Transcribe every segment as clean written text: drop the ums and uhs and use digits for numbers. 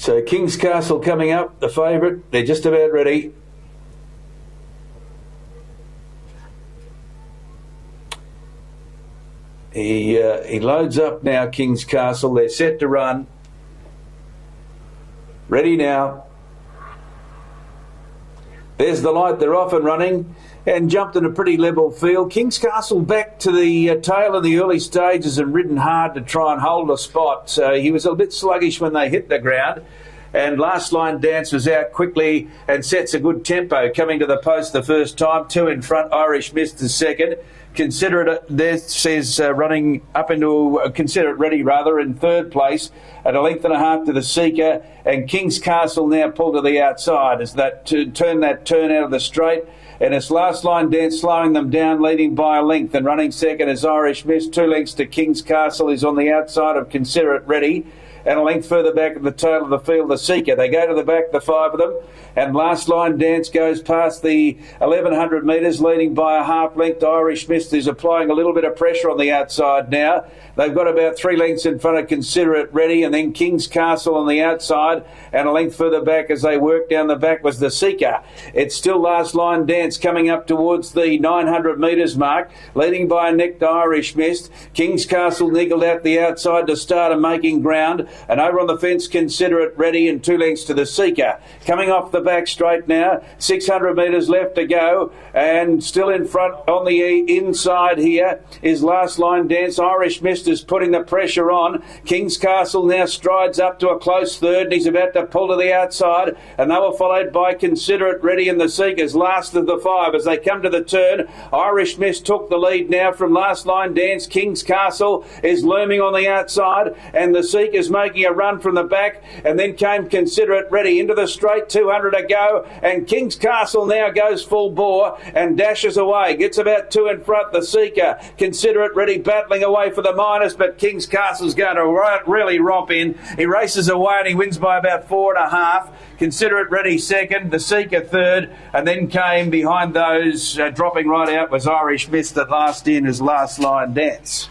So King's Castle coming up, the favourite. They're just about ready. He loads up now, King's Castle. They're set to run. Ready now. There's the light. They're off and running and jumped in a pretty level field. King's Castle back to the tail in the early stages and ridden hard to try and hold a spot. He was a bit sluggish when they hit the ground. And Last Line Dance was out quickly and sets a good tempo, coming to the post the first time. 2 in front, Irish Mist the second. Consider It, there says running up into Consider It Ready rather in third place at a length and a half to the Seeker, and King's Castle now pulled to the outside as that turn out of the straight, and it's Last Line Dance slowing them down, leading by a length, and running second is Irish Mist. 2 lengths to King's Castle is on the outside of Consider It Ready, and a length further back at the tail of the field, the Seeker. They go to the back, the 5 of them, and Last Line Dance goes past the 1,100 metres, leading by a half length. Irish Mist is applying a little bit of pressure on the outside now. They've got about 3 lengths in front of Consider It Ready, and then King's Castle on the outside, and a length further back as they work down the back was the Seeker. It's still Last Line Dance coming up towards the 900 metres mark, leading by a neck to Irish Mist. King's Castle niggled out the outside to start and making ground, and over on the fence Consider It Ready, and 2 lengths to the Seeker. Coming off the back straight now, 600 metres left to go, and still in front on the inside here is Last Line Dance. Irish Mist is putting the pressure on. King's Castle now strides up to a close third, and he's about to pull to the outside, and they were followed by Consider It Ready and the Seekers, last of the 5 as they come to the turn. Irish Mist took the lead now from Last Line Dance. King's Castle is looming on the outside, and the Seekers making a run from the back, and then came Consider It Ready into the straight, 200 to go, and King's Castle now goes full bore and dashes away, gets about 2 in front, the Seeker. Consider It Ready battling away for the minus, but King's Castle's going to really romp in. He races away and he wins by about 4.5. Consider It Ready second, the Seeker third, and then came behind those, dropping right out was Irish Mist at last in as Last Line Dance.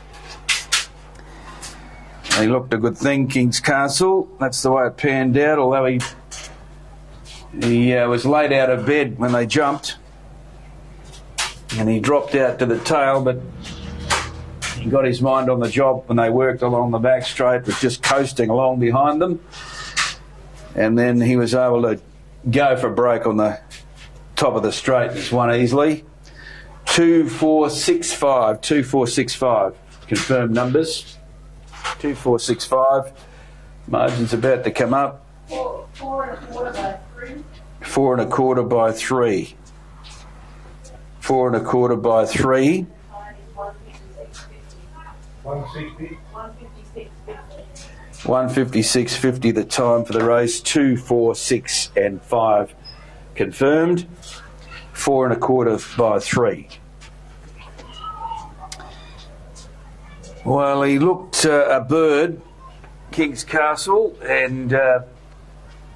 He looked a good thing, King's Castle. That's the way it panned out, although he was laid out of bed when they jumped, and he dropped out to the tail, but he got his mind on the job when they worked along the back straight, was just coasting along behind them, and then he was able to go for broke on the top of the straight. He's won easily. 2465 confirmed numbers. 2465. Margin's about to come up. 4 1/4 by 3. 4 1/4 by 3. 160. 156.50 the time for the race. 2, 4, 6 and 5 confirmed. 4 1/4 by 3. Well, he looked a bird, King's Castle, and that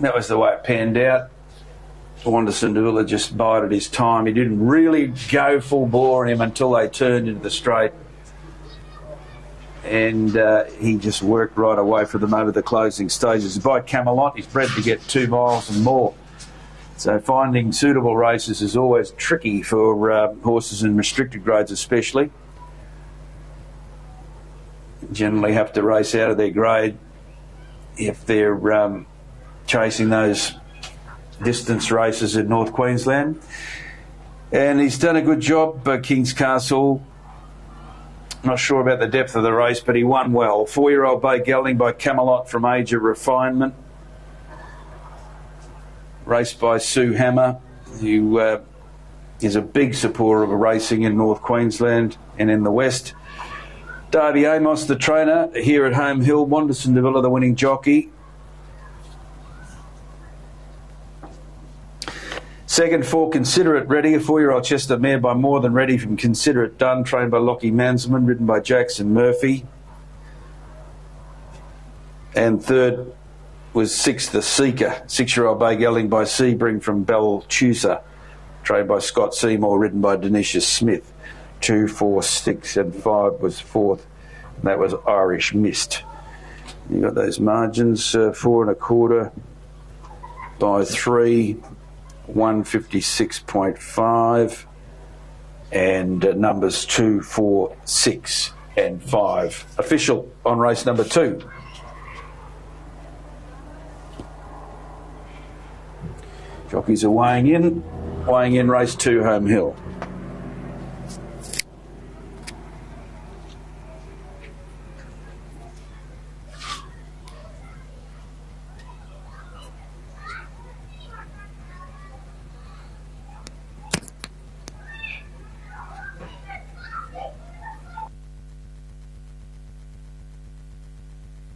was the way it panned out. Wonderson just bided his time. He didn't really go full bore on him until they turned into the straight. And he just worked right away for them over the closing stages. By Camelot, he's bred to get 2 miles and more. So finding suitable races is always tricky for horses in restricted grades especially. Generally have to race out of their grade if they're chasing those distance races in North Queensland. And he's done a good job, King's Castle. Not sure about the depth of the race, but he won well. 4-year-old Bay Gelding by Camelot from Age of Refinement. Raced by Sue Hammer, who is a big supporter of racing in North Queensland and in the West. Darby Amos, the trainer, here at Home Hill. Wanderson Davila, the winning jockey. Second for Consider It Ready, a 4-year-old Chester mare by More Than Ready from Consider It Done, trained by Lockie Mansman, ridden by Jackson Murphy. And third was 6, the Seeker, 6-year-old Bay Gelding by Sebring from Belchusa, trained by Scott Seymour, ridden by Denisius Smith. 2, 4, 6 and 5 was fourth, and that was Irish Mist. You got those margins, 4 1/4 by 3, 156.5, and numbers 2, 4, 6 and 5. Official on race number 2. Jockeys are weighing in race 2, Home Hill.